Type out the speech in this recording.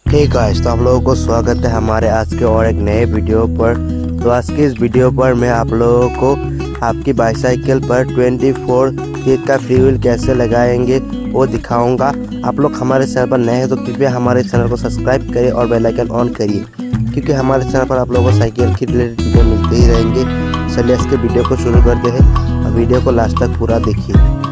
Hey guys, तो आप लोगों को स्वागत है हमारे आज के और एक नए वीडियो पर। तो आज की इस वीडियो पर मैं आप लोगों को आपकी बाईसाइकिल पर 24 टीथ का फ्री व्हील कैसे लगाएंगे वो दिखाऊंगा। आप लोग हमारे चैनल पर नए हैं तो कृपया हमारे चैनल को सब्सक्राइब करिए और बेल आइकन ऑन करिए, क्योंकि हमारे चैनल पर आप लोगों को साइकिल की रिलेटेड वीडियो मिलते ही रहेंगे। चलिए इसके वीडियो को शुरू करते हैं और वीडियो को लास्ट तक पूरा देखिए।